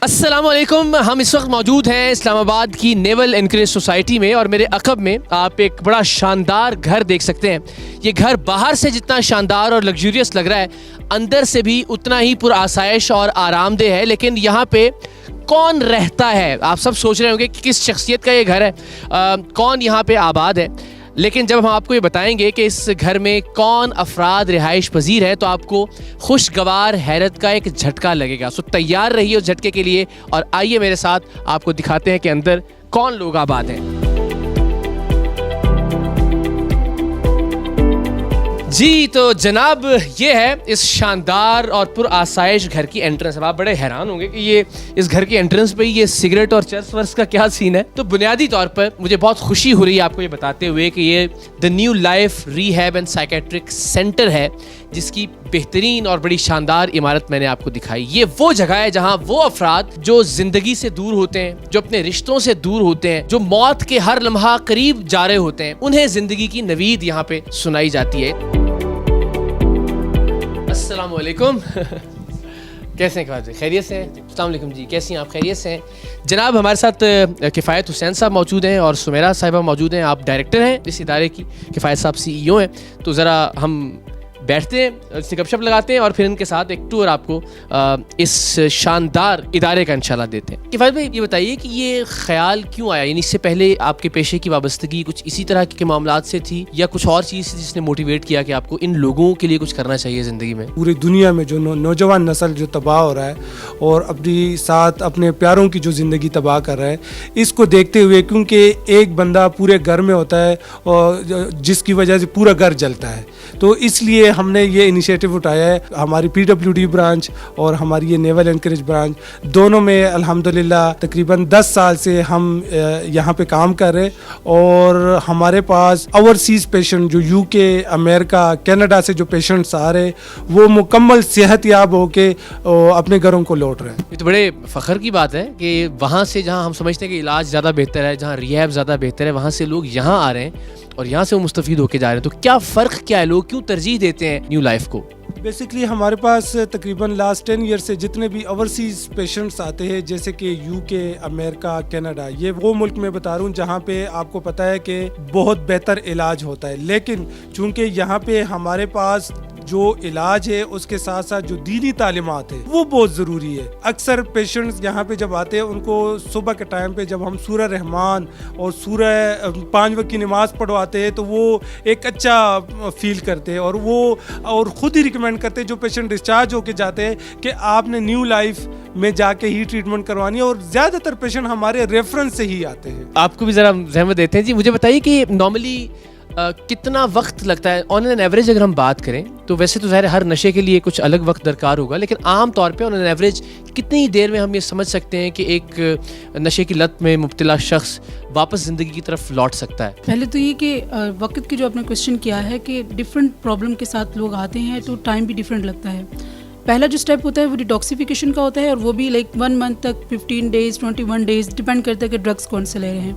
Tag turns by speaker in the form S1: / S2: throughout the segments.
S1: السلام علیکم. ہم اس وقت موجود ہیں اسلام آباد کی نیول انکریج سوسائٹی میں, اور میرے عقب میں آپ ایک بڑا شاندار گھر دیکھ سکتے ہیں. یہ گھر باہر سے جتنا شاندار اور لگژریس لگ رہا ہے, اندر سے بھی اتنا ہی پر آسائش اور آرام دہ ہے. لیکن یہاں پہ کون رہتا ہے؟ آپ سب سوچ رہے ہوں گے کہ کس شخصیت کا یہ گھر ہے, کون یہاں پہ آباد ہے. لیکن جب ہم آپ کو یہ بتائیں گے کہ اس گھر میں کون افراد رہائش پذیر ہے, تو آپ کو خوشگوار حیرت کا ایک جھٹکا لگے گا. سو تیار رہیے اس جھٹکے کے لیے, اور آئیے میرے ساتھ آپ کو دکھاتے ہیں کہ اندر کون لوگ آباد ہیں. جی تو جناب, یہ ہے اس شاندار اور پر آسائش گھر کی انٹرنس. اب آپ بڑے حیران ہوں گے کہ یہ اس گھر کی انٹرنس پہ یہ سگریٹ اور چرس ورس کا کیا سین ہے. تو بنیادی طور پر مجھے بہت خوشی ہو رہی ہے آپ کو یہ بتاتے ہوئے کہ یہ the new life rehab and psychiatric centre ہے, جس کی بہترین اور بڑی شاندار عمارت میں نے آپ کو دکھائی. یہ وہ جگہ ہے جہاں وہ افراد جو زندگی سے دور ہوتے ہیں, جو اپنے رشتوں سے دور ہوتے ہیں, جو موت کے ہر لمحہ قریب جا رہے ہوتے ہیں, انہیں زندگی کی نوید یہاں پہ سنائی جاتی ہے. السلام علیکم. کیسے ہیں خواجہ؟ خیریت سے ہیں؟ السلام علیکم جی, کیسی ہیں آپ؟ خیریت سے ہیں جناب. ہمارے ساتھ کفایت حسین صاحب موجود ہیں اور سمیرہ صاحبہ موجود ہیں. آپ ڈائریکٹر ہیں اس ادارے کی, کفایت صاحب CEO ہیں. تو ذرا ہم بیٹھتے ہیں, اس سے گپ شپ لگاتے ہیں, اور پھر ان کے ساتھ ایک ٹور آپ کو اس شاندار ادارے کا انشاءاللہ دیتے ہیں. کفایت بھائی یہ بتائیے کہ یہ خیال کیوں آیا, یعنی اس سے پہلے آپ کے پیشے کی وابستگی کچھ اسی طرح کے معاملات سے تھی, یا کچھ اور چیز جس نے موٹیویٹ کیا کہ آپ کو ان لوگوں کے لیے کچھ کرنا چاہیے زندگی میں؟
S2: پوری دنیا میں جو نوجوان نسل جو تباہ ہو رہا ہے اور اپنی ساتھ اپنے پیاروں کی جو زندگی تباہ کر رہا ہے, اس کو دیکھتے ہوئے, کیونکہ ایک بندہ پورے گھر میں ہوتا ہے اور جس کی وجہ سے پورا گھر جلتا ہے, تو اس لیے ہم نے یہ انیشیٹو اٹھایا ہے. ہماری PWD برانچ اور ہماری یہ نیول انکریج برانچ دونوں میں الحمدللہ تقریباً 10 سال سے ہم یہاں پہ کام کر رہے, اور ہمارے پاس اوورسیز پیشنٹ جو UK, امریکہ, کینیڈا سے جو پیشنٹس آ رہے, وہ مکمل صحت یاب ہو کے اپنے گھروں کو لوٹ رہے ہیں.
S1: یہ تو بڑے فخر کی بات ہے کہ وہاں سے جہاں ہم سمجھتے ہیں کہ علاج زیادہ بہتر ہے, جہاں ریہیب زیادہ بہتر ہے, وہاں سے لوگ یہاں آ رہے ہیں اور یہاں سے وہ مستفید ہو کے جا رہے ہیں. تو کیا فرق کیا ہے, لوگ کیوں ترجیح دیتے ہیں نیو لائف کو؟
S2: بیسکلی ہمارے پاس تقریباً لاسٹ 10 ایئر سے جتنے بھی اوورسیز پیشنٹس آتے ہیں, جیسے کہ UK, امریکہ, کینیڈا, یہ وہ ملک میں بتا رہا ہوں جہاں پہ آپ کو پتہ ہے کہ بہت بہتر علاج ہوتا ہے. لیکن چونکہ یہاں پہ ہمارے پاس جو علاج ہے اس کے ساتھ ساتھ جو دینی تعلیمات ہے وہ بہت ضروری ہے. اکثر پیشنٹس یہاں پہ جب آتے ہیں, ان کو صبح کے ٹائم پہ جب ہم سورہ رحمان اور سورہ 5 وقت کی نماز پڑھواتے ہیں تو وہ ایک اچھا فیل کرتے ہیں, اور خود ہی ریکمینڈ کرتے ہیں جو پیشنٹ ڈسچارج ہو کے جاتے ہیں کہ آپ نے نیو لائف میں جا کے ہی ٹریٹمنٹ کروانی ہے. اور زیادہ تر پیشنٹ ہمارے ریفرنس سے ہی آتے ہیں.
S1: آپ کو بھی ذرا زحمت دیتے ہیں جی. مجھے بتائیے کہ نارملی کتنا وقت لگتا ہے آن این ایوریج؟ اگر ہم بات کریں تو ویسے تو ظاہر ہر نشے کے لیے کچھ الگ وقت درکار ہوگا, لیکن عام طور پہ آن این ایوریج کتنی دیر میں ہم یہ سمجھ سکتے ہیں کہ ایک نشے کی لت میں مبتلا شخص واپس زندگی کی طرف لوٹ سکتا ہے؟
S3: پہلے تو یہ کہ وقت کی جو آپ نے کوشچن کیا ہے کہ ڈفرینٹ پرابلم کے ساتھ لوگ آتے ہیں تو ٹائم بھی ڈفرینٹ لگتا ہے. پہلا جو اسٹیپ ہوتا ہے وہ ڈیٹاکسیفیکیشن کا ہوتا ہے, اور وہ بھی لائک 1 منتھ تک, 15 days, 21 days, ڈپینڈ کرتا ہے کہ ڈرگس کون سے لے رہے ہیں.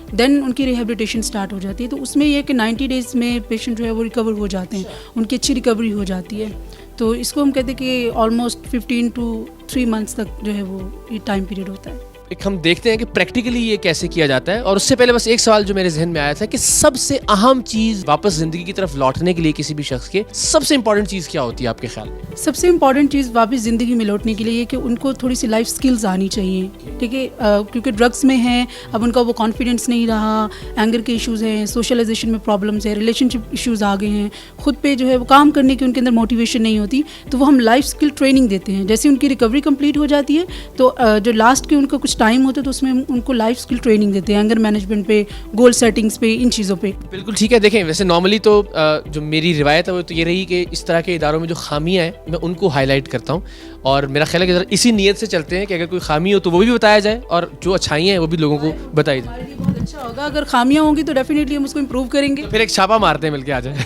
S3: دین ان کی ریہیبلیٹیشن اسٹارٹ ہو جاتی ہے. تو اس میں یہ کہ 90 days میں پیشنٹ جو ہے وہ ریکور ہو جاتے ہیں, ان کی اچھی ریکوری ہو جاتی ہے. تو اس کو ہم کہتے ہیں کہ آلموسٹ 15 to 3 months تک جو ہے وہ یہ ٹائم پیریڈ ہوتا ہے.
S1: ایک ہم دیکھتے ہیں کہ پریکٹیکلی یہ کیسے کیا جاتا ہے. اور اس سے پہلے بس ایک سوال جو میرے ذہن میں آیا تھا کہ سب سے اہم چیز واپس زندگی کی طرف لوٹنے کے لیے کسی بھی شخص کے سب سے امپورٹنٹ چیز کیا ہوتی ہے آپ کے خیال میں؟
S3: سب سے امپورٹنٹ چیز واپس زندگی میں لوٹنے کے لیے کہ ان کو تھوڑی سی لائف اسکلز آنی چاہیے, ٹھیک ہے, کیونکہ ڈرگس میں ہیں, اب ان کا وہ کانفیڈنس نہیں رہا, اینگر کے ایشوز ہیں, سوشلائزیشن میں پرابلمس ہیں, ریلیشن شپ ایشوز آ گئے ہیں, خود پہ جو ہے وہ کام کرنے کی ان کے اندر موٹیویشن نہیں ہوتی. تو وہ ہم لائف اسکل ٹریننگ دیتے ہیں. جیسے ان کی ریکوری کمپلیٹ ہو جاتی ہے تو جو لاسٹ کے ان کا کچھ ٹائم ہوتا ہے تو اس میں ان کو لائف اسکل ٹریننگ دیتے ہیں, اینگر مینجمنٹ پہ, گول سیٹنگس پہ, ان چیزوں پہ.
S1: بالکل ٹھیک ہے. دیکھیں ویسے نارملی تو جو میری روایت ہے وہ تو یہ رہی کہ اس طرح کے اداروں میں جو خامیاں ہیں میں ان کو ہائی لائٹ کرتا ہوں, اور میرا خیال ہے کہ ذرا اسی نیت سے چلتے ہیں کہ اگر کوئی خامی ہو تو وہ بھی بتایا جائے, اور جو اچھائیاں ہیں وہ بھی لوگوں کو بتائی جائے.
S3: بہت اچھا ہوگا. اگر خامیاں ہوں گی تو ڈیفینیٹلی ہم اس کو امپروو کریں گے.
S1: پھر ایک چھاپا مارتے ہیں مل کے, آ جائیں.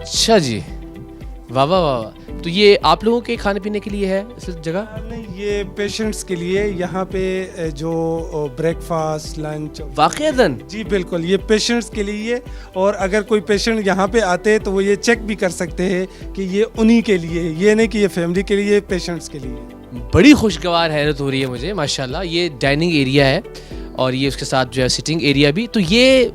S1: اچھا جی, واہ واہ واہ. تو یہ آپ لوگوں کے کھانے پینے کے لیے ہے اس جگہ؟
S2: نہیں، یہ پیشنٹس کے لیے یہاں پہ جو بریک فاسٹ لنچ
S1: واقعتاً
S2: جی بالکل یہ پیشنٹس کے لیے، اور اگر کوئی پیشنٹ یہاں پہ آتے تو وہ یہ چیک بھی کر سکتے ہیں کہ یہ انہی کے لیے، یہ نہیں کہ یہ فیملی کے لیے، پیشنٹس کے لیے.
S1: بڑی خوشگوار حیرت ہو رہی ہے مجھے ماشاءاللہ. یہ ڈائننگ ایریا ہے اور یہ اس کے ساتھ جو ہے سٹنگ ایریا بھی. تو یہ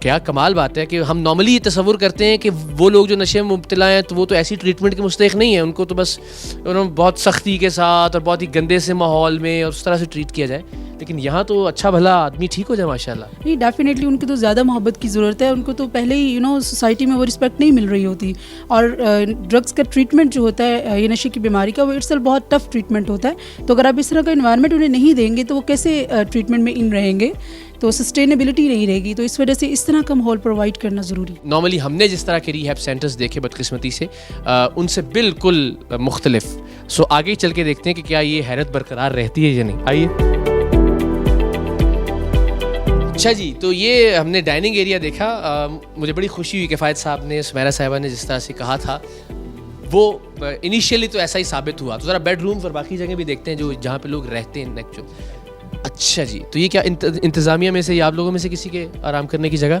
S1: کیا کمال بات ہے کہ ہم نارملی یہ تصور کرتے ہیں کہ وہ لوگ جو نشے میں مبتلا ہیں تو وہ تو ایسی ٹریٹمنٹ کے مستحق نہیں ہیں، ان کو تو بس بہت سختی کے ساتھ اور بہت ہی گندے سے ماحول میں اور اس طرح سے ٹریٹ کیا جائے. لیکن یہاں تو اچھا بھلا آدمی ٹھیک ہو جائے ماشاءاللہ.
S3: نہیں، ڈیفینیٹلی ان کی تو زیادہ محبت کی ضرورت ہے. ان کو تو پہلے ہی سوسائٹی میں وہ رسپیکٹ نہیں مل رہی ہوتی. اور ڈرگس کا ٹریٹمنٹ جو ہوتا ہے یہ نشے کی بیماری کا، وہ اٹسل بہت ٹف ٹریٹمنٹ ہوتا ہے. تو اگر آپ اس طرح کا انوائرمنٹ انہیں نہیں دیں گے تو وہ کیسے ٹریٹمنٹ میں ان رہیں گے؟ تو سسٹینیبلٹی نہیں رہے گی. تو اس وجہ سے اس طرح کا ماحول پرووائڈ کرنا ضروری.
S1: نارملی ہم نے جس طرح کے ریہیب سینٹرز دیکھے بدقسمتی سے ان سے بالکل مختلف. سو آگے چل کے دیکھتے ہیں کہ کیا یہ حیرت برقرار رہتی ہے یا نہیں. آئیے. اچھا جی، تو یہ ہم نے ڈائننگ ایریا دیکھا. مجھے بڑی خوشی ہوئی کہ فائد صاحب نے، سمیرہ صاحبہ نے جس طرح سے کہا تھا وہ انیشیلی تو ایسا ہی ثابت ہوا. تو ذرا بیڈ رومز اور باقی جگہ بھی دیکھتے ہیں جو جہاں پہ لوگ رہتے ہیں جو. اچھا جی، تو یہ کیا انتظامیہ میں سے یا آپ لوگوں میں سے کسی کے آرام کرنے کی جگہ؟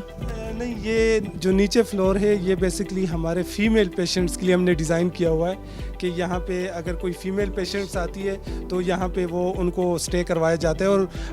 S2: نہیں، یہ جو نیچے فلور ہے یہ بیسکلی ہمارے فیمیل پیشنٹس کے لیے ہم نے ڈیزائن کیا ہوا ہے کہ یہاں پہ اگر کوئی فیمیل پیشنٹس آتی ہے تو یہاں پہ وہ ان کو اسٹے کروایا جاتا ہے.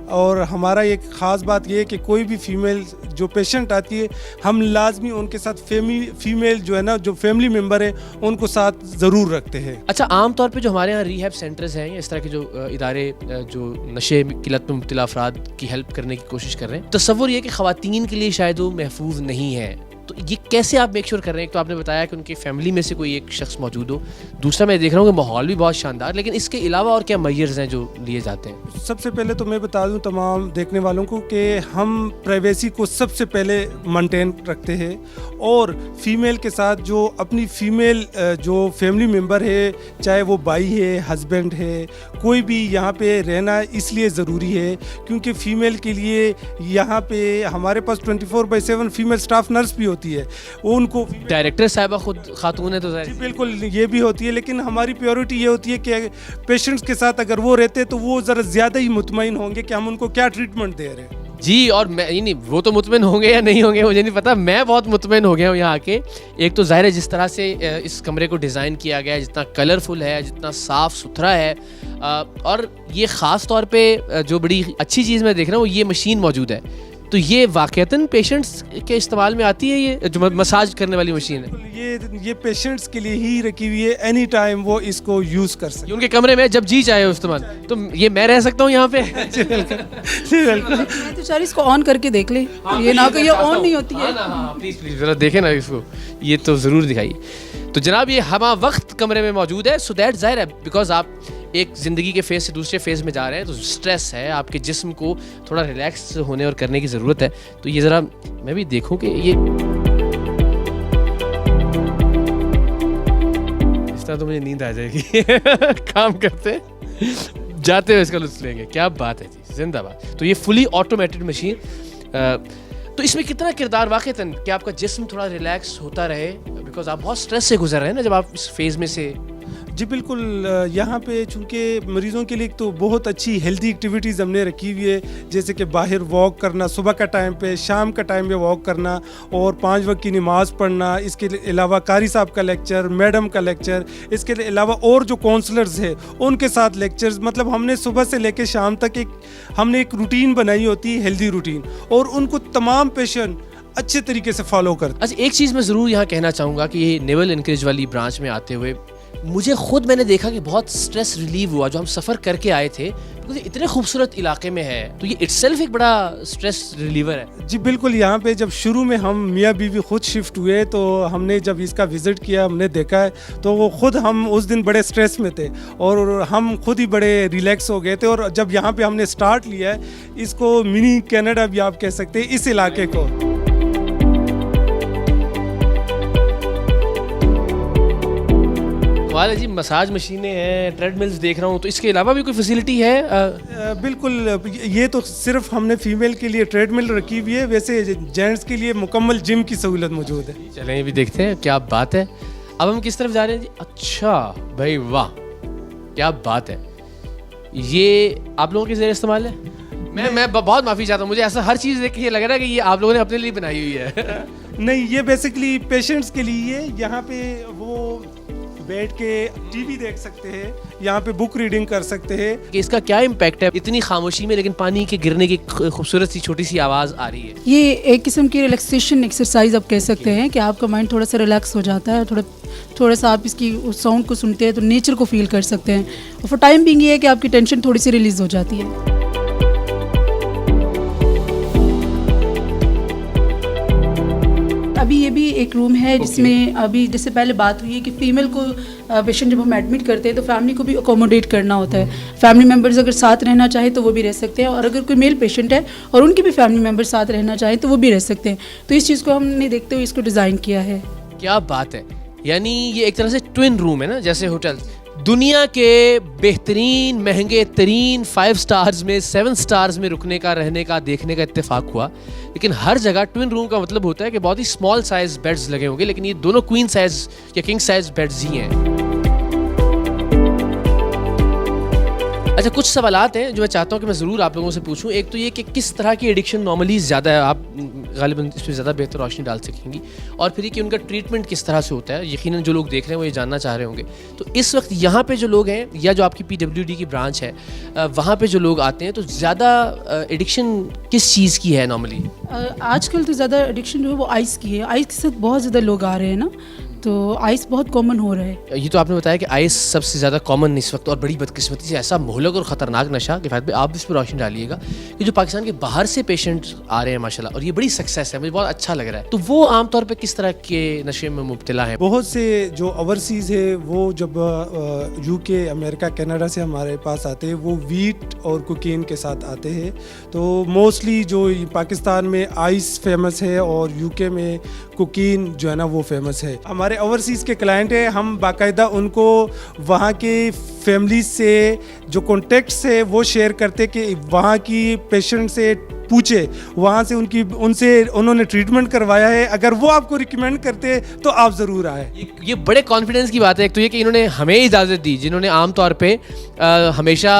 S2: اور ہمارا ایک خاص بات یہ ہے کہ کوئی بھی فیمیل جو پیشنٹ آتی ہے ہم لازمی ان کے ساتھ فیمیل جو ہے نا، جو فیملی ممبر ہے ان کو ساتھ ضرور رکھتے ہیں.
S1: اچھا، عام طور پہ جو ہمارے یہاں ریہیب سینٹرز ہیں یا اس طرح کے جو ادارے جو نشے کی لت میں مبتلا افراد کی ہیلپ کرنے کی کوشش کر رہے ہیں، تصور یہ کہ خواتین کے لیے شاید وہ محفوظ نہیں ہے. تو یہ کیسے آپ میک شیور کر رہے ہیں؟ ایک تو آپ نے بتایا کہ ان کی فیملی میں سے کوئی ایک شخص موجود ہو، دوسرا میں دیکھ رہا ہوں کہ ماحول بھی بہت شاندار، لیکن اس کے علاوہ اور کیا میئرز ہیں جو لیے جاتے ہیں؟
S2: سب سے پہلے تو میں بتا دوں تمام دیکھنے والوں کو کہ ہم پرائیویسی کو سب سے پہلے مینٹین رکھتے ہیں. اور فیمیل کے ساتھ جو اپنی فیمیل جو فیملی ممبر ہے، چاہے وہ بھائی ہے، ہسبینڈ ہے، کوئی بھی یہاں پہ رہنا اس لیے ضروری ہے کیونکہ فیمیل کے لیے یہاں پہ ہمارے پاس 24/7 فیمیل سٹاف نرس بھی ہوتی ہے. وہ ان کو
S1: ڈائریکٹر صاحبہ خود خاتون ہے تو
S2: جی بالکل یہ بھی ہوتی ہے، لیکن ہماری پیورٹی یہ ہوتی ہے کہ پیشنٹس کے ساتھ اگر وہ رہتے تو وہ ذرا زیادہ ہی مطمئن ہوں گے کہ ہم ان کو کیا ٹریٹمنٹ دے رہے ہیں.
S1: جی. اور میں نہیں، وہ تو مطمئن ہوں گے یا نہیں ہوں گے مجھے نہیں پتا، میں بہت مطمئن ہو گیا ہوں یہاں آ کے. ایک تو ظاہر ہے جس طرح سے اس کمرے کو ڈیزائن کیا گیا ہے، جتنا کلرفل ہے، جتنا صاف ستھرا ہے، اور یہ خاص طور پہ جو بڑی اچھی چیز میں دیکھ رہا ہوں یہ مشین موجود ہے. تو یہ واقعتاً پیشنٹس کے استعمال میں آتی ہے، یہ جو مساج کرنے والی مشین ہے؟
S2: یہ پیشنٹس کے لیے ہی رکھی ہوئی ہے، اینی ٹائم وہ اس کو یوز کر سکتے ہیں.
S1: ان کے کمرے میں جب جی چاہے استعمال. تو یہ میں رہ سکتا ہوں یہاں پہ؟
S3: میں تو چاہ رہی اس کو آن کر کے دیکھ لیں، یہ نہ کہ یہ آن نہیں ہوتی ہے.
S1: پلیز ذرا دیکھیں نا اس کو، یہ تو ضرور دکھائیے. تو جناب یہ ہمہ وقت کمرے میں موجود ہے. سو دیٹ ظاہر ہے بیکاز آپ ایک زندگی کے فیز سے دوسرے فیز میں جا رہے ہیں تو اسٹریس ہے، آپ کے جسم کو تھوڑا ریلیکس ہونے اور کرنے کی ضرورت ہے. تو یہ ذرا میں بھی دیکھوں کہ یہ اس طرح تو مجھے نیند آ جائے گی. کام کرتے جاتے ہوئے اس کا لطف لیں گے. کیا بات ہے جی، زندہ باد. تو یہ فلی آٹومیٹڈ مشین. تو اس میں کتنا کردار واقعتاً کہ آپ کا جسم تھوڑا ریلیکس ہوتا رہے بیکاز آپ بہت اسٹریس سے گزر رہے ہیں نا جب آپ اس فیز میں سے.
S2: جی بالکل. یہاں پہ چونکہ مریضوں کے لیے تو بہت اچھی ہیلدی ایکٹیویٹیز ہم نے رکھی ہوئی ہے، جیسے کہ باہر واک کرنا، صبح کا ٹائم پہ، شام کا ٹائم پہ واک کرنا، اور 5 وقت کی نماز پڑھنا. اس کے علاوہ قاری صاحب کا لیکچر، میڈم کا لیکچر، اس کے علاوہ اور جو کونسلرز ہیں ان کے ساتھ لیکچرز. مطلب ہم نے صبح سے لے کے شام تک ہم نے ایک روٹین بنائی ہوتی ہے، ہیلدی روٹین، اور ان کو تمام پیشنٹ اچھے طریقے سے فالو کرتے.
S1: اچھا، ایک چیز میں ضرور یہاں کہنا چاہوں گا کہ یہ نیول انکریج والی برانچ میں آتے ہوئے مجھے خود میں نے دیکھا کہ بہت سٹریس ریلیو ہوا جو ہم سفر کر کے آئے تھے، کیونکہ اتنے خوبصورت علاقے میں ہے تو یہ اٹ سیلف ایک بڑا سٹریس ریلیور ہے.
S2: جی بالکل. یہاں پہ جب شروع میں ہم میاں بیوی خود شفٹ ہوئے تو ہم نے جب اس کا وزٹ کیا، ہم نے دیکھا ہے تو وہ خود ہم اس دن بڑے سٹریس میں تھے اور ہم خود ہی بڑے ریلیکس ہو گئے تھے. اور جب یہاں پہ ہم نے سٹارٹ لیا ہے اس کو منی کینیڈا بھی آپ کہہ سکتے ہیں اس علاقے کو.
S1: کمال ہے جی. مساج مشینیں ہیں، ٹریڈ ملز دیکھ رہا ہوں. تو اس کے علاوہ بھی کوئی فیسلٹی ہے؟
S2: بالکل. یہ تو صرف ہم نے فیمیل کے لیے ٹریڈ مل رکھی ہوئی ہے، ویسے جینٹس کے لیے مکمل جم کی سہولت موجود ہے.
S1: چلیں یہ بھی دیکھتے ہیں. کیا بات ہے. اب ہم کس طرف جا رہے ہیں جی؟ اچھا بھائی واہ کیا بات ہے. یہ آپ لوگوں کے زیر استعمال ہے؟ میں بہت معافی چاہتا ہوں, مجھے ایسا ہر چیز دیکھ کے یہ لگ رہا ہے کہ یہ آپ لوگوں نے اپنے لیے بنائی ہوئی ہے.
S2: نہیں, یہ بیسکلی پیشنٹس کے لیے. یہاں پہ وہ بیٹھ کے ٹی وی دیکھ سکتے ہیں, یہاں پہ بک ریڈنگ کر سکتے ہیں.
S1: کہ اس کا کیا امپیکٹ ہے اتنی خاموشی میں لیکن پانی کے گرنے کی خوبصورت سی چھوٹی سی آواز آ رہی ہے.
S3: یہ ایک قسم کی ریلیکسیشن ایکسرسائز آپ کہہ سکتے ہیں کہ آپ کا مائنڈ تھوڑا سا ریلیکس ہو جاتا ہے, تھوڑا سا آپ اس کی ساؤنڈ کو سنتے ہیں تو نیچر کو فیل کر سکتے ہیں, اور فور ٹائم بینگ یہ ہے کہ آپ کی ٹینشن تھوڑی سی ریلیز ہو جاتی ہے. ابھی یہ بھی ایک روم ہے جس میں ابھی جیسے پہلے بات ہوئی ہے کہ فیمیل کو پیشنٹ جب ہم ایڈمٹ کرتے ہیں تو فیملی کو بھی اکوموڈیٹ کرنا ہوتا ہے. فیملی ممبرز اگر ساتھ رہنا چاہے تو وہ بھی رہ سکتے ہیں, اور اگر کوئی میل پیشنٹ ہے اور ان کے بھی فیملی ممبر ساتھ رہنا چاہیں تو وہ بھی رہ سکتے ہیں. تو اس چیز کو ہم نے دیکھتے ہوئے اس کو ڈیزائن کیا ہے.
S1: کیا بات ہے, یعنی یہ ایک طرح سے ٹوین روم ہے نا, جیسے ہوٹل دنیا کے بہترین مہنگے ترین 5 سٹارز میں 7 سٹارز میں رکنے کا رہنے کا دیکھنے کا اتفاق ہوا, لیکن ہر جگہ ٹوین روم کا مطلب ہوتا ہے کہ بہت ہی اسمال سائز بیڈز لگے ہوں گے, لیکن یہ دونوں کوئین سائز یا کنگ سائز بیڈز ہی ہیں. اچھا کچھ سوالات ہیں جو میں چاہتا ہوں کہ میں ضرور آپ لوگوں سے پوچھوں. ایک تو یہ کہ کس طرح کی ایڈکشن نارملی زیادہ ہے, آپ غالباً اس پہ زیادہ بہتر روشنی ڈال سکیں گی, اور پھر یہ کہ ان کا ٹریٹمنٹ کس طرح سے ہوتا ہے. یقیناً جو لوگ دیکھ رہے ہیں وہ یہ جاننا چاہ رہے ہوں گے. تو اس وقت یہاں پہ جو لوگ ہیں یا جو آپ کی PWD کی برانچ ہے وہاں پہ جو لوگ آتے ہیں تو زیادہ ایڈکشن کس چیز کی ہے نارملی؟
S3: آج کل تو زیادہ ایڈکشن جو ہے وہ آئس کی ہے. آئس کے ساتھ بہت زیادہ لوگ آ رہے ہیں نا, تو آئس بہت کامن ہو رہا ہے.
S1: یہ تو آپ نے بتایا کہ آئس سب سے زیادہ کامن اس وقت, اور بڑی بدقسمتی سے ایسا مہلک اور خطرناک نشہ کہ فہد بھائی آپ اس پہ روشنی ڈالیے گا کہ جو پاکستان کے باہر سے پیشنٹ آ رہے ہیں ماشاءاللہ, اور یہ بڑی سکسیس ہے, مجھے بہت اچھا لگ رہا ہے. تو وہ عام طور پہ کس طرح کے نشے میں مبتلا ہیں؟
S2: بہت سے جو اوورسیز ہے وہ جب UK, امریکہ, کینیڈا سے ہمارے پاس آتے ہیں وہ ویٹ اور کوکین کے ساتھ آتے ہیں. تو موسٹلی جو پاکستان میں آئس فیمس ہے اور UK میں کوکین جو ہے نا وہ فیمس ہے. ہمارے اوورسیز کے کلائنٹ ہیں, ہم باقاعدہ ان کو وہاں کے فیملی سے جو کانٹیکٹس ہے وہ شیئر کرتے کہ وہاں کی پیشنٹ سے پوچھے, وہاں سے ان سے انہوں نے ٹریٹمنٹ کروایا ہے, اگر وہ آپ کو ریکمینڈ کرتے تو آپ ضرور آئے.
S1: یہ بڑے کانفیڈنس کی بات ہے. ایک تو یہ کہ انہوں نے ہمیں اجازت دی جنہوں نے عام طور پہ ہمیشہ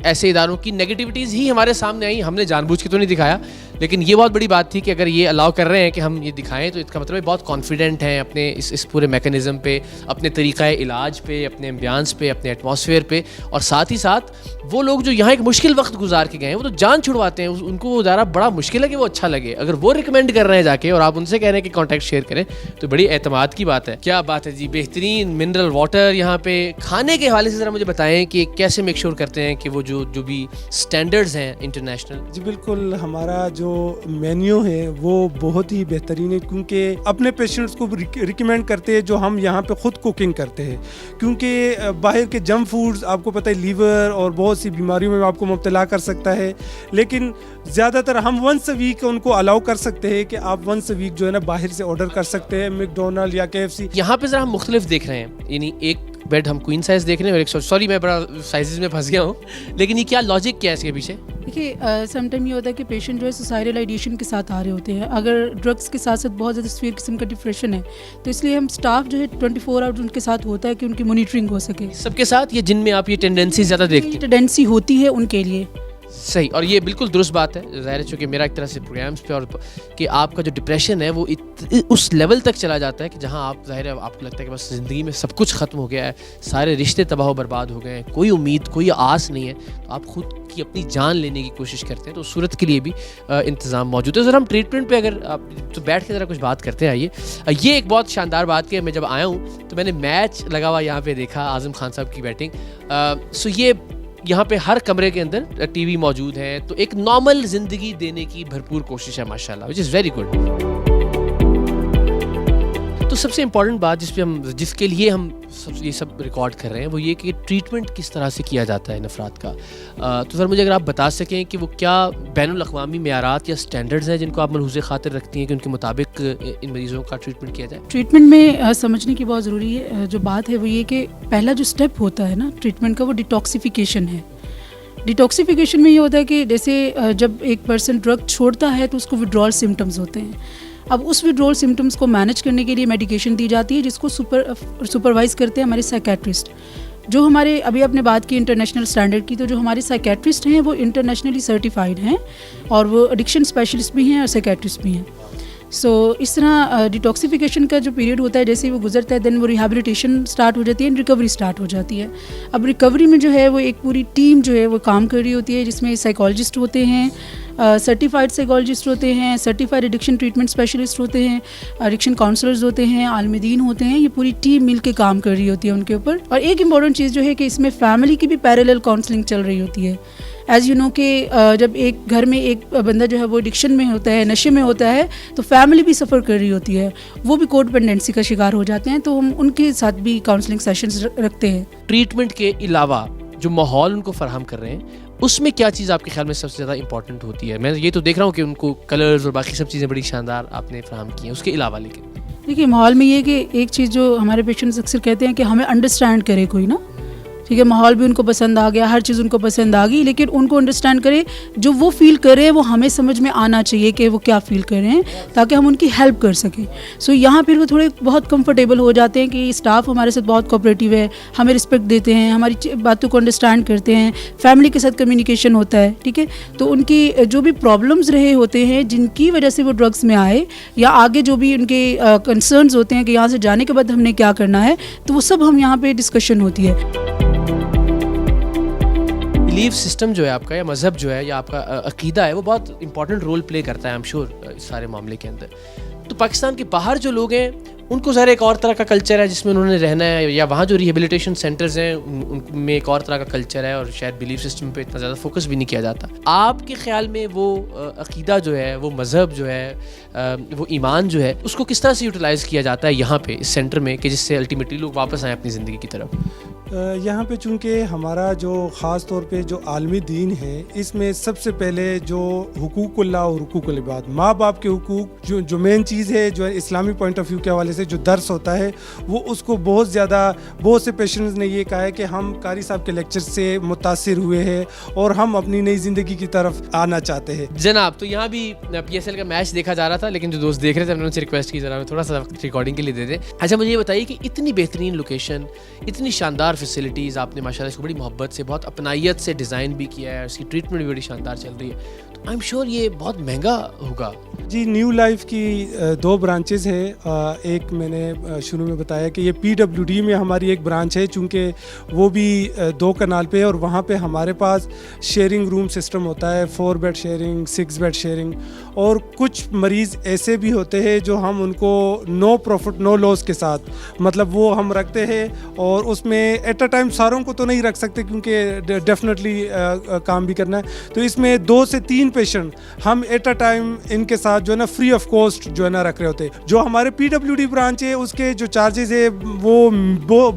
S1: ایسے اداروں کی نیگیٹیوٹیز ہی ہمارے سامنے آئی, ہم نے جان بوجھ کے تو نہیں دکھایا, لیکن یہ بہت بڑی بات تھی کہ اگر یہ الاؤ کر رہے ہیں کہ ہم یہ دکھائیں تو اس کا مطلب ہے بہت کانفیڈنٹ ہیں اپنے اس پورے میکینزم پہ, اپنے طریقہ علاج پہ, اپنے ایمبیانس پہ, اپنے ایٹماسفیئر پہ. اور ساتھ ہی ساتھ وہ لوگ جو یہاں ایک مشکل وقت گزار کے گئے ہیں وہ تو جان چھڑواتے ہیں, ان کو وہ ادارہ بڑا مشکل ہے کہ وہ اچھا لگے. اگر وہ ریکمینڈ کر رہے ہیں جا کے اور آپ ان سے کہہ رہے ہیں کہ کانٹیکٹ شیئر کریں تو بڑی اعتماد کی بات ہے. کیا بات ہے جی, بہترین منرل واٹر یہاں پہ. کھانے کے حوالے سے ذرا مجھے بتائیں کہ کیسے میک شیور کرتے ہیں کہ وہ جو بھی اسٹینڈرڈز ہیں انٹرنیشنل؟
S2: جی بالکل, ہمارا جو مینیو ہے وہ بہت ہی بہترین ہے, کیونکہ اپنے پیشنٹس کو ریکمینڈ کرتے ہیں جو ہم یہاں پہ خود کوکنگ کرتے ہیں, کیونکہ باہر کے جنک فوڈز آپ کو پتہ ہے لیور اور بہت سی بیماریوں میں آپ کو مبتلا کر سکتا ہے, لیکن زیادہ تر ہم ونس اے ویک ان کو الاؤ کر سکتے ہیں کہ آپ ونس اے ویک جو ہے نا باہر سے آرڈر کر سکتے ہیں, میکڈونلڈ یا KFC.
S1: یہاں پہ ذرا ہم مختلف دیکھ رہے ہیں, یعنی ایک بیڈ ہم کوئین سائز دیکھ رہے ہیں اور ایک سوری میں بڑا سائزز میں پھنس گیا ہوں, لیکن یہ کیا لاجک کیا ہے اس کے پیچھے؟
S3: دیکھیے سم ٹائم یہ ہوتا ہے کہ پیشنٹ جو ہے سوسائڈل آئیڈیشن کے ساتھ آ رہے ہوتے ہیں, اگر ڈرگس کے ساتھ ساتھ بہت زیادہ سیویئر قسم کا ڈپریشن ہے, تو اس لیے ہم اسٹاف جو ہے 24 آور ان کے ساتھ ہوتا ہے کہ ان کی مانیٹرنگ ہو سکے.
S1: سب کے ساتھ یہ جن میں آپ یہ ٹینڈنسی زیادہ دیکھتے ہیں؟
S3: ٹینڈنسی ہوتی ہے ان کے لیے.
S1: صحیح, اور یہ بالکل درست بات ہے. ظاہر ہے چونکہ میرا ایک طرح سے پروگرامس پہ اور کہ آپ کا جو ڈپریشن ہے وہ اس لیول تک چلا جاتا ہے کہ جہاں آپ ظاہر ہے آپ کو لگتا ہے کہ بس زندگی میں سب کچھ ختم ہو گیا ہے, سارے رشتے تباہ و برباد ہو گئے ہیں, کوئی امید کوئی آس نہیں ہے, تو آپ خود کی اپنی جان لینے کی کوشش کرتے ہیں. تو اس صورت کے لیے بھی انتظام موجود ہے. ذرا ہم ٹریٹمنٹ پہ اگر آپ تو بیٹھ کے ذرا کچھ بات کرتے ہیں. آئیے, یہ ایک بہت شاندار بات کہ میں جب آیا ہوں تو میں نے میچ لگا ہوا یہاں پہ دیکھا, اعظم خان صاحب کی بیٹنگ. سو یہ یہاں پہ ہر کمرے کے اندر ٹی وی موجود ہے, تو ایک نارمل زندگی دینے کی بھرپور کوشش ہے ماشاءاللہ, وچ از ویری گڈ. تو سب سے امپورٹنٹ بات جس کے لیے ہم یہ سب ریکارڈ کر رہے ہیں وہ یہ کہ ٹریٹمنٹ کس طرح سے کیا جاتا ہے ان افراد کا. تو سر مجھے اگر آپ بتا سکیں کہ وہ کیا بین الاقوامی معیارات یا اسٹینڈرڈز ہیں جن کو آپ ملحوظ خاطر رکھتی ہیں کہ ان کے مطابق ان مریضوں کا ٹریٹمنٹ کیا جائے؟
S3: ٹریٹمنٹ میں سمجھنے کی بہت ضروری ہے جو بات ہے وہ یہ کہ پہلا جو اسٹیپ ہوتا ہے نا ٹریٹمنٹ کا وہ ڈیٹاکسیفیکیشن ہے. ڈیٹاکسیفیکیشن میں یہ ہوتا ہے کہ جیسے جب ایک پرسن ڈرگ چھوڑتا ہے تو اس کو وڈرال سمٹمز ہوتے ہیں. اب اس وڈرول سمٹمس کو مینیج کرنے کے لیے میڈیکیشن دی جاتی ہے جس کو سپروائز کرتے ہیں ہمارے سائیکیٹرسٹ. جو ہمارے ابھی آپ نے بات کی انٹرنیشنل اسٹینڈرڈ کی, تو جو ہمارے سائیکیٹرسٹ ہیں وہ انٹرنیشنلی سرٹیفائڈ ہیں اور وہ ایڈکشن اسپیشلسٹ بھی ہیں اور سائیکیٹرسٹ بھی ہیں. سو اس طرح ڈیٹاکسیفیکیشن کا جو پیریڈ ہوتا ہے جیسے ہی وہ گزرتا ہے دین وہ ریہیبلیٹیشن اسٹارٹ ہو جاتی ہے, ریکوری اسٹارٹ ہو جاتی ہے. اب ریکوری میں جو ہے وہ ایک پوری ٹیم جو ہے وہ کام کر رہی ہوتی ہے جس میں سائیکالوجسٹ ہوتے ہیں, سرٹیفائڈ سائیکالوجسٹ ہوتے ہیں, سرٹیفائڈ ایڈکشن ٹریٹمنٹ اسپیشلسٹ ہوتے ہیں, ایڈکشن کاؤنسلرز ہوتے ہیں, عالم دین ہوتے ہیں. یہ پوری ٹیم مل کے کام کر رہی ہوتی ہے ان کے اوپر. اور ایک امپورٹنٹ چیز جو ہے کہ اس میں فیملی کی بھی پیرالل کاؤنسلنگ چل رہی ہوتی ہے. ایز یو نو کہ جب ایک گھر میں ایک بندہ جو ہے وہ ایڈکشن میں ہوتا ہے, نشے میں ہوتا ہے, تو فیملی بھی سفر کر رہی ہوتی ہے, وہ بھی کوڈ ڈپینڈنسی کا شکار ہو جاتے ہیں. تو ہم ان کے ساتھ بھی کاؤنسلنگ سیشنز رکھتے ہیں.
S1: ٹریٹمنٹ کے علاوہ جو ماحول ان کو فراہم کر رہے ہیں اس میں کیا چیز آپ کے خیال میں سب سے زیادہ امپورٹنٹ ہوتی ہے؟ میں یہ تو دیکھ رہا ہوں کہ ان کو کلرز اور باقی سب چیزیں بڑی شاندار آپ نے فراہم کی ہیں, اس کے علاوہ لیکن
S3: دیکھیے ماحول میں یہ کہ ایک چیز جو ہمارے پیشنٹس اکثر کہتے ہیں کہ ہمیں انڈرسٹینڈ کرے کوئی نا, ٹھیک ہے, ماحول بھی ان کو پسند آ گیا, ہر چیز ان کو پسند آ گئی, لیکن ان کو انڈرسٹینڈ کرے جو وہ فیل کر رہے ہیں وہ ہمیں سمجھ میں آنا چاہیے کہ وہ کیا فیل کر رہے ہیں تاکہ ہم ان کی ہیلپ کر سکیں. سو یہاں پھر وہ تھوڑے بہت کمفرٹیبل ہو جاتے ہیں کہ اسٹاف ہمارے ساتھ بہت کوآپریٹیو ہے, ہمیں رسپیکٹ دیتے ہیں, ہماری باتوں کو انڈرسٹینڈ کرتے ہیں, فیملی کے ساتھ کمیونیکیشن ہوتا ہے, ٹھیک ہے. تو ان کی جو بھی پرابلمز رہے ہوتے ہیں جن کی وجہ سے وہ ڈرگس میں آئے یا آگے جو بھی ان کے کنسرنز ہوتے ہیں کہ یہاں سے جانے کے بعد ہم نے کیا کرنا ہے, تو وہ سب ہم یہاں پہ ڈسکشن ہوتی ہے.
S1: بلیف سسٹم جو ہے آپ کا یا مذہب جو ہے یا آپ کا عقیدہ ہے وہ بہت امپورٹنٹ رول پلے کرتا ہے, آئی ایم شیور, اس سارے معاملے کے اندر. تو پاکستان کے باہر جو لوگ ہیں ان کو ذرا ایک اور طرح کا کلچر ہے جس میں انہوں نے رہنا ہے, یا وہاں جو ریہیبلیٹیشن سینٹرز ہیں ان میں ایک اور طرح کا کلچر ہے اور شاید بلیف سسٹم پہ اتنا زیادہ فوکس بھی نہیں کیا جاتا. آپ کے خیال میں وہ عقیدہ جو ہے, وہ مذہب جو ہے, وہ ایمان جو ہے, اس کو کس طرح سے یوٹیلائز کیا جاتا ہے یہاں پہ اس سینٹر میں کہ جس سے الٹیمیٹلی لوگ واپس آئیں اپنی زندگی کی طرف؟
S2: یہاں پہ چونکہ ہمارا جو خاص طور پہ جو عالمی دین ہے اس میں سب سے پہلے جو حقوق اللہ اور حقوق العباد, ماں باپ کے حقوق جو مین چیز ہے جو اسلامی پوائنٹ آف ویو کے حوالے سے جو درس ہوتا ہے وہ اس کو بہت سے پیشنٹس نے یہ کہا ہے کہ ہم قاری صاحب کے لیکچر سے متاثر ہوئے ہیں اور ہم اپنی نئی زندگی کی طرف آنا چاہتے ہیں.
S1: جناب, تو یہاں بھی پی ایس ایل کا میچ دیکھا جا رہا تھا لیکن جو دوست دیکھ رہے تھے انہوں نے سے ریکویسٹ کی ذرا تھوڑا سا ریکارڈنگ کے لیے دے دیں. اچھا مجھے یہ بتائیے کہ اتنی بہترین لوکیشن, اتنی شاندار فیسلٹیز, آپ نے ماشاء اللہ اس کو بڑی محبت سے, بہت اپنائیت سے ڈیزائن بھی کیا ہے, اس کی ٹریٹمنٹ بھی بڑی شاندار چل رہی ہے, تو آئی ایم شیور یہ بہت مہنگا ہوگا.
S2: جی, نیو لائف کی 2 برانچز ہے. ایک میں نے شروع میں بتایا کہ یہ PWD میں ہماری ایک برانچ ہے, چونکہ وہ بھی 2 کنال پہ ہے اور وہاں پہ ہمارے پاس شیئرنگ روم سسٹم ہوتا ہے, 4 بیڈ شیئرنگ, 6 بیڈ شیئرنگ. اور کچھ مریض ایسے بھی ہوتے ہیں جو ہم ان کو نو پروفٹ نو لاس کے ساتھ, مطلب وہ ہم رکھتے ہیں اور اس میں ایٹ اے ٹائم ساروں کو تو نہیں رکھ سکتے کیونکہ ڈیفینیٹلی کام بھی کرنا ہے, تو اس میں 2 سے 3 پیشنٹ ہم ایٹ اے ٹائم ان کے ساتھ جو ہے نا فری آف کاسٹ جو ہے نا رکھ رہے ہوتے ہیں. جو ہمارے PWD برانچ ہے اس کے جو چارجز ہے وہ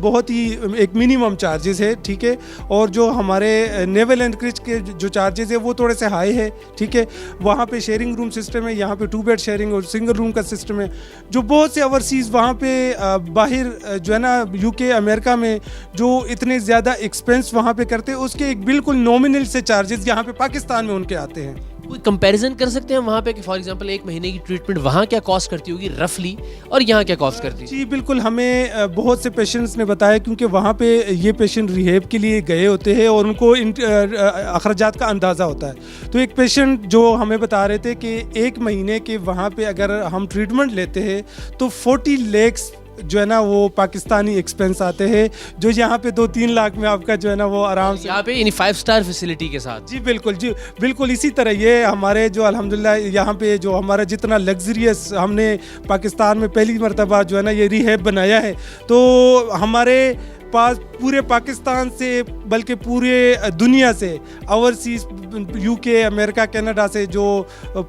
S2: بہت ہی ایک منیمم چارجز ہے, ٹھیک ہے, اور جو ہمارے نیول اینکریج کے جو چارجز ہے وہ تھوڑے سے ہائی ہے, ٹھیک ہے. وہاں پہ شیئرنگ روم سسٹم ہے, یہاں پہ 2 بیڈ شیئرنگ اور سنگل روم کا سسٹم ہے. جو بہت سے اوورسیز وہاں پہ باہر جو ہے نا UK امریکہ میں جو اتنے زیادہ ایکسپینس وہاں پہ کرتے ہیں اس کے ایک بالکل نومینل سے چارجز یہاں پہ پاکستان میں ان کے آتے ہیں.
S1: کوئی کمپیریزن کر سکتے ہیں وہاں پہ کہ فار ایگزامپل 1 مہینے کی ٹریٹمنٹ وہاں کیا کاسٹ کرتی ہوگی رفلی اور یہاں کیا کاسٹ کرتی ہے؟
S2: جی بالکل, ہمیں بہت سے پیشنٹس نے بتایا کیونکہ وہاں پہ یہ پیشنٹ ریہیب کے لیے گئے ہوتے ہیں اور ان کو اخراجات کا اندازہ ہوتا ہے. تو ایک پیشنٹ جو ہمیں بتا رہے تھے کہ 1 مہینے کے وہاں پہ اگر ہم ٹریٹمنٹ لیتے ہیں تو 40 lakhs جو ہے نا وہ پاکستانی ایکسپینس آتے ہیں, جو یہاں پہ 2-3 لاکھ میں آپ کا جو ہے نا وہ آرام سے
S1: یہاں پہ یعنی 5 اسٹار فیسلٹی کے ساتھ.
S2: جی بالکل اسی طرح یہ ہمارے جو الحمدللہ یہاں پہ جو ہمارا جتنا لگژریس ہم نے پاکستان میں پہلی مرتبہ جو ہے نا یہ ریہیب بنایا ہے, تو ہمارے پاس پورے پاکستان سے بلکہ پورے دنیا سے اوورسیز UK امریکہ کینیڈا سے جو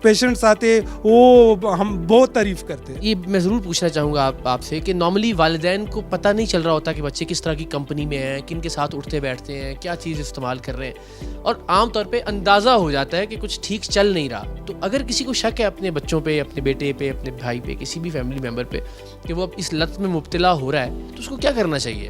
S2: پیشنٹس آتے وہ ہم بہت تعریف کرتے ہیں.
S1: یہ میں ضرور پوچھنا چاہوں گا آپ سے کہ نارملی والدین کو پتہ نہیں چل رہا ہوتا کہ بچے کس طرح کی کمپنی میں ہیں, کن کے ساتھ اٹھتے بیٹھتے ہیں, کیا چیز استعمال کر رہے ہیں, اور عام طور پہ اندازہ ہو جاتا ہے کہ کچھ ٹھیک چل نہیں رہا. تو اگر کسی کو شک ہے اپنے بچوں پہ, اپنے بیٹے پہ, اپنے بھائی پہ, کسی بھی فیملی ممبر پہ کہ وہ اب اس لت میں مبتلا ہو رہا ہے تو اس کو کیا کرنا چاہیے؟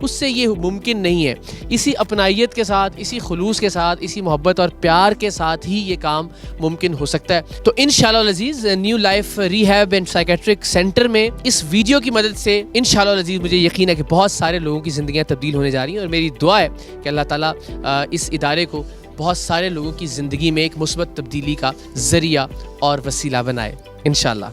S1: اس سے یہ ممکن نہیں ہے. اسی اپنائیت کے ساتھ, اسی خلوص کے ساتھ, اسی محبت اور پیار کے ساتھ ہی یہ کام ممکن ہو سکتا ہے. تو انشاءاللہ العزیز new life rehab and psychiatric centre میں اس ویڈیو کی مدد سے انشاءاللہ العزیز مجھے یقین ہے کہ بہت سارے لوگوں کی زندگیاں تبدیل ہونے جا رہی ہیں, اور میری دعا ہے کہ اللہ تعالیٰ اس ادارے کو بہت سارے لوگوں کی زندگی میں ایک مثبت تبدیلی کا ذریعہ اور وسیلہ بنائے انشاءاللہ.